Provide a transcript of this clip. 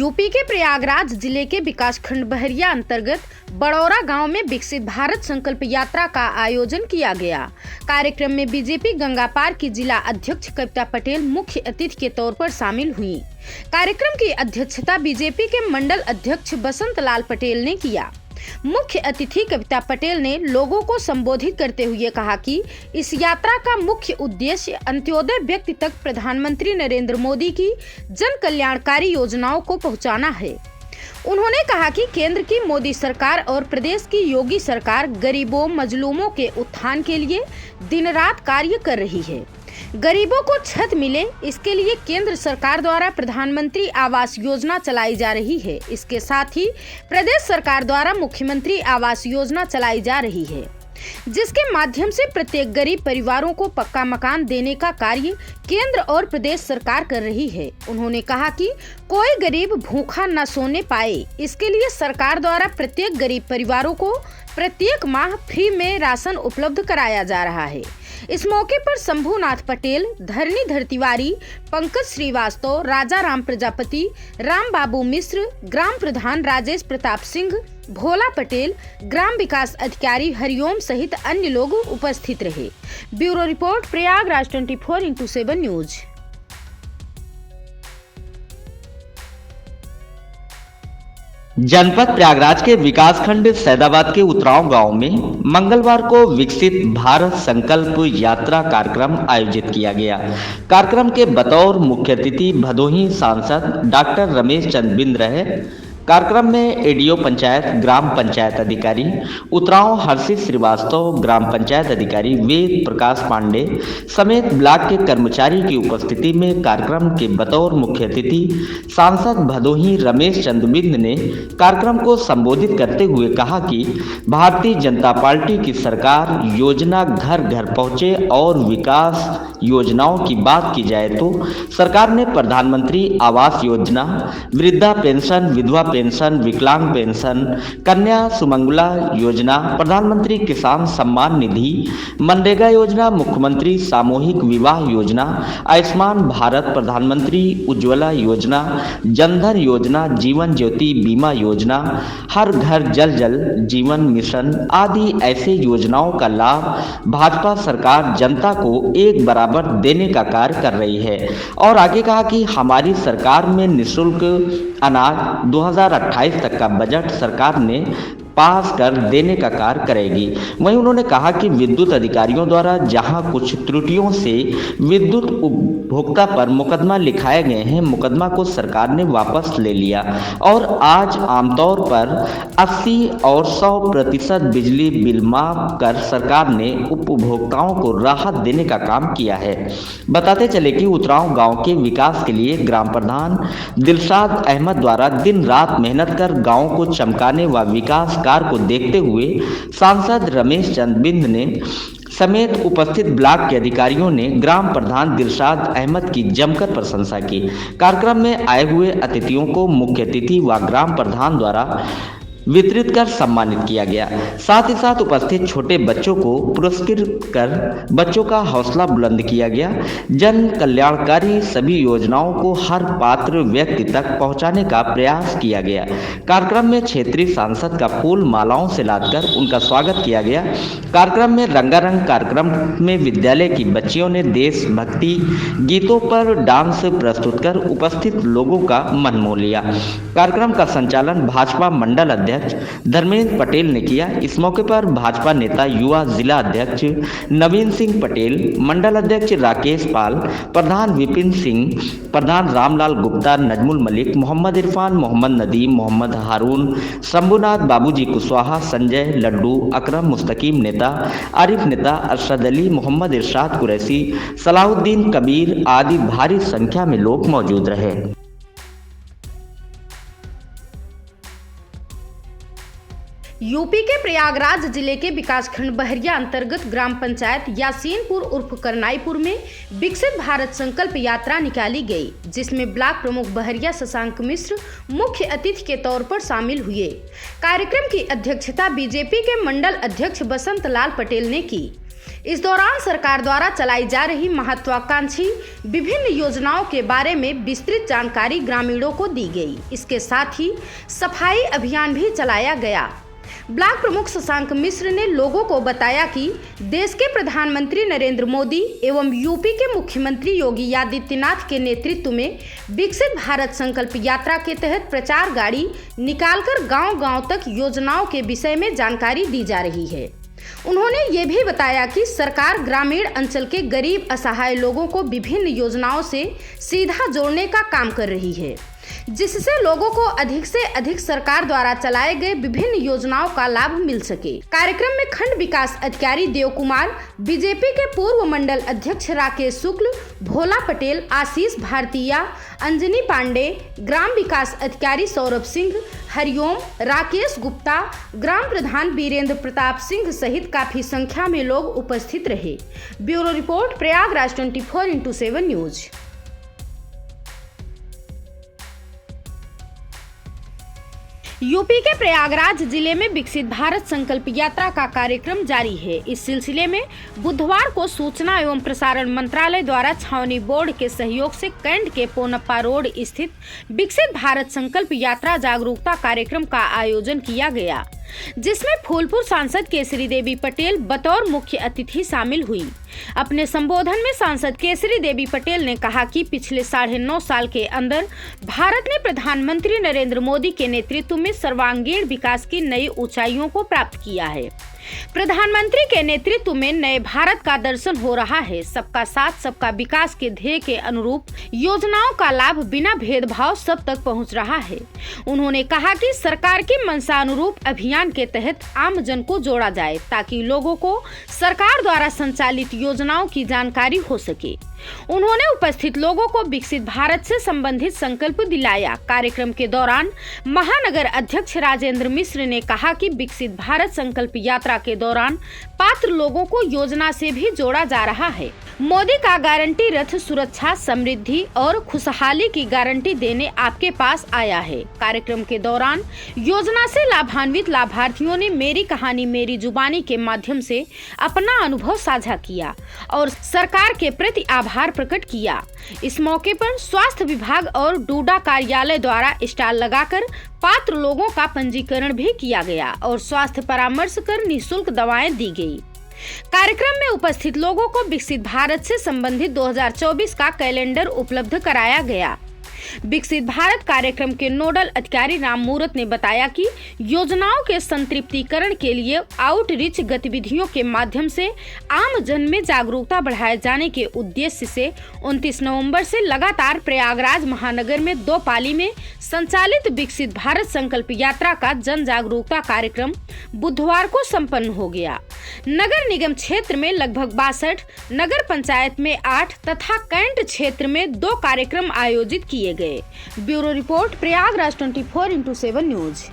UP के प्रयागराज जिले के विकासखंड बहरिया अंतर्गत बड़ौरा गांव में विकसित भारत संकल्प यात्रा का आयोजन किया गया। कार्यक्रम में बीजेपी गंगापार की जिला अध्यक्ष कविता पटेल मुख्य अतिथि के तौर पर शामिल हुई। कार्यक्रम की अध्यक्षता बीजेपी के मंडल अध्यक्ष बसंत लाल पटेल ने किया। मुख्य अतिथि कविता पटेल ने लोगों को संबोधित करते हुए कहा कि इस यात्रा का मुख्य उद्देश्य अंत्योदय व्यक्ति तक प्रधानमंत्री नरेंद्र मोदी की जन कल्याणकारी योजनाओं को पहुंचाना है। उन्होंने कहा कि केंद्र की मोदी सरकार और प्रदेश की योगी सरकार गरीबों मजलूमों के उत्थान के लिए दिन रात कार्य कर रही है। गरीबों को छत मिले, इसके लिए केंद्र सरकार द्वारा प्रधानमंत्री आवास योजना चलाई जा रही है। इसके साथ ही प्रदेश सरकार द्वारा मुख्यमंत्री आवास योजना चलाई जा रही है, जिसके माध्यम से प्रत्येक गरीब परिवारों को पक्का मकान देने का कार्य केंद्र और प्रदेश सरकार कर रही है। उन्होंने कहा कि कोई गरीब भूखा न सोने पाए, इसके लिए सरकार द्वारा प्रत्येक गरीब परिवारों को प्रत्येक माह फ्री में राशन उपलब्ध कराया जा रहा है। इस मौके पर शंभुनाथ पटेल, धरणीधर तिवारी, पंकज श्रीवास्तव, राजा राम प्रजापति, राम बाबू मिश्र, ग्राम प्रधान राजेश प्रताप सिंह, भोला पटेल, ग्राम विकास अधिकारी हरिओम सहित अन्य लोग उपस्थित रहे। Bureau report, Prayagraj 24x7 news. जनपद प्रयागराज के विकासखंड सैदाबाद के उतराव गांव में मंगलवार को विकसित भारत संकल्प यात्रा कार्यक्रम आयोजित किया गया। कार्यक्रम के बतौर मुख्य अतिथि भदोही सांसद डॉक्टर रमेश चंद बिंद रहे। कार्यक्रम में एडीओ पंचायत, ग्राम पंचायत अधिकारी उतराव हर्षित श्रीवास्तव, ग्राम पंचायत अधिकारी वेद प्रकाश पांडे समेत ब्लॉक के कर्मचारी की उपस्थिति में कार्यक्रम के बतौर मुख्य अतिथि सांसद भदोही रमेश चंद बिंद ने कार्यक्रम को संबोधित करते हुए कहा कि भारतीय जनता पार्टी की सरकार योजना घर घर पहुंचे और विकास योजनाओं की बात की जाए तो सरकार ने प्रधानमंत्री आवास योजना, वृद्धा पेंशन, विधवा पेंशन, विकलांग पेंशन, कन्या सुमंगला योजना, प्रधानमंत्री किसान सम्मान निधि, मनरेगा योजना, मुख्यमंत्री सामूहिक विवाह योजना, आयुष्मान भारत, प्रधानमंत्री उज्ज्वला योजना, जनधन योजना, जीवन ज्योति बीमा योजना, हर घर जल जल जीवन मिशन आदि ऐसे योजनाओं का लाभ भाजपा सरकार जनता को एक बराबर देने का कार्य कर रही है। और आगे कहा कि हमारी सरकार में निःशुल्क अनाज 2028 तक का बजट सरकार ने पास कर देने का कार्य करेगी। वहीं उन्होंने कहा कि विद्युत अधिकारियों द्वारा जहां कुछ त्रुटियों से विद्युत उपभोक्ता पर मुकदमा लिखाए गए हैं, मुकदमा को सरकार ने वापस ले लिया और आज आमतौर पर 80 और 100% बिजली बिल माफ कर सरकार ने उपभोक्ताओं को राहत देने का काम किया है। बताते चले कि उतराव गांव के विकास के लिए ग्राम प्रधान दिलशाद अहमद द्वारा दिन रात मेहनत कर गांव को चमकाने व विकास कार्य को देखते हुए सांसद रमेश चंद बिंद ने समेत उपस्थित ब्लॉक के अधिकारियों ने ग्राम प्रधान दिलशाद अहमद की जमकर प्रशंसा की। कार्यक्रम में आए हुए अतिथियों को मुख्य अतिथि व ग्राम प्रधान द्वारा वितरित कर सम्मानित किया गया। साथ ही साथ उपस्थित छोटे बच्चों को पुरस्कृत कर बच्चों का हौसला बुलंद किया गया। जन कल्याणकारी सभी योजनाओं को हर पात्र व्यक्ति तक पहुंचाने का प्रयास किया गया। कार्यक्रम में क्षेत्रीय सांसद का फूल मालाओं से लादकर उनका स्वागत किया गया। कार्यक्रम में रंगारंग कार्यक्रम में विद्यालय की बच्चियों ने देशभक्ति गीतों पर डांस प्रस्तुत कर उपस्थित लोगों का मन मोह लिया। कार्यक्रम का संचालन भाजपा मंडल अध्यक्ष धर्मेंद्र पटेल ने किया। इस मौके पर भाजपा नेता युवा जिला अध्यक्ष नवीन सिंह पटेल, मंडल अध्यक्ष राकेश पाल, प्रधान विपिन सिंह, प्रधान रामलाल गुप्ता, नजमुल मलिक, मोहम्मद इरफान, मोहम्मद नदीम, मोहम्मद हारून, शंभुनाथ, बाबूजी कुशवाहा, संजय लड्डू, अकरम मुस्तकीम नेता, आरिफ नेता, अरशद अली, मोहम्मद इरशाद कुरैशी, सलाहुद्दीन कबीर आदि भारी संख्या में लोग मौजूद रहे। यूपी के प्रयागराज जिले के विकासखंड बहरिया अंतर्गत ग्राम पंचायत यासीनपुर उर्फ करनाईपुर में विकसित भारत संकल्प यात्रा निकाली गई, जिसमें ब्लॉक प्रमुख बहरिया शशांक मिश्र मुख्य अतिथि के तौर पर शामिल हुए। कार्यक्रम की अध्यक्षता बीजेपी के मंडल अध्यक्ष बसंत लाल पटेल ने की। इस दौरान सरकार द्वारा चलाई जा रही महत्वाकांक्षी विभिन्न योजनाओं के बारे में विस्तृत जानकारी ग्रामीणों को दी गई। इसके साथ ही सफाई अभियान भी चलाया गया। ब्लॉक प्रमुख शशांक मिश्र ने लोगों को बताया कि देश के प्रधानमंत्री नरेंद्र मोदी एवं यूपी के मुख्यमंत्री योगी आदित्यनाथ के नेतृत्व में विकसित भारत संकल्प यात्रा के तहत प्रचार गाड़ी निकालकर गांव-गांव तक योजनाओं के विषय में जानकारी दी जा रही है। उन्होंने ये भी बताया कि सरकार ग्रामीण अंचल के गरीब असहाय लोगों को विभिन्न योजनाओं से सीधा जोड़ने का काम कर रही है, जिससे लोगों को अधिक से अधिक सरकार द्वारा चलाए गए विभिन्न योजनाओं का लाभ मिल सके। कार्यक्रम में खंड विकास अधिकारी देव कुमार, बीजेपी के पूर्व मंडल अध्यक्ष राकेश शुक्ल, भोला पटेल, आशीष भारतीया, अंजनी पांडे, ग्राम विकास अधिकारी सौरभ सिंह, हरिओम, राकेश गुप्ता, ग्राम प्रधान वीरेंद्र प्रताप सिंह सहित काफी संख्या में लोग उपस्थित रहे। Bureau report, Prayagraj 24x7 news. UP के प्रयागराज जिले में विकसित भारत संकल्प यात्रा का कार्यक्रम जारी है। इस सिलसिले में बुधवार को सूचना एवं प्रसारण मंत्रालय द्वारा छावनी बोर्ड के सहयोग से कैंट के पोनप्पा रोड स्थित विकसित भारत संकल्प यात्रा जागरूकता कार्यक्रम का आयोजन किया गया, जिसमें फूलपुर सांसद केसरी देवी पटेल बतौर मुख्य अतिथि शामिल हुई। अपने संबोधन में सांसद केसरी देवी पटेल ने कहा कि पिछले 9.5 साल के अंदर भारत ने प्रधानमंत्री नरेंद्र मोदी के नेतृत्व में सर्वांगीण विकास की नई ऊंचाइयों को प्राप्त किया है। प्रधानमंत्री के नेतृत्व में नए भारत का दर्शन हो रहा है। सबका साथ सबका विकास के ध्येय के अनुरूप योजनाओं का लाभ बिना भेदभाव सब तक पहुंच रहा है। उन्होंने कहा कि सरकार की मंशा अनुरूप अभियान के तहत आम जन को जोड़ा जाए, ताकि लोगों को सरकार द्वारा संचालित योजनाओं की जानकारी हो सके। उन्होंने उपस्थित लोगों को विकसित भारत से संबंधित संकल्प दिलाया। कार्यक्रम के दौरान महानगर अध्यक्ष राजेंद्र मिश्र ने कहा कि विकसित भारत संकल्प यात्रा के दौरान पात्र लोगों को योजना से भी जोड़ा जा रहा है। मोदी का गारंटी रथ सुरक्षा, समृद्धि और खुशहाली की गारंटी देने आपके पास आया है। कार्यक्रम के दौरान योजना से लाभान्वित लाभार्थियों ने मेरी कहानी मेरी जुबानी के माध्यम से अपना अनुभव साझा किया और सरकार के प्रति आभार प्रकट किया। इस मौके पर स्वास्थ्य विभाग और डूडा कार्यालय द्वारा स्टॉल लगाकर पात्र लोगों का पंजीकरण भी किया गया और स्वास्थ्य परामर्श कर निःशुल्क दवाएं दी गई। कार्यक्रम में उपस्थित लोगों को विकसित भारत से संबंधित 2024 का कैलेंडर उपलब्ध कराया गया। विकसित भारत कार्यक्रम के नोडल अधिकारी राम मूरत ने बताया कि योजनाओं के संतृप्तिकरण के लिए आउटरीच गतिविधियों के माध्यम से आम जन में जागरूकता बढ़ाए जाने के उद्देश्य से 29 नवंबर से लगातार प्रयागराज महानगर में 2 पाली में संचालित विकसित भारत संकल्प यात्रा का जन जागरूकता कार्यक्रम बुधवार को संपन्न हो गया। नगर निगम क्षेत्र में लगभग 62, नगर पंचायत में 8 तथा कैंट क्षेत्र में 2 कार्यक्रम आयोजित किए गए। Bureau report, Prayagraj 24x7 news.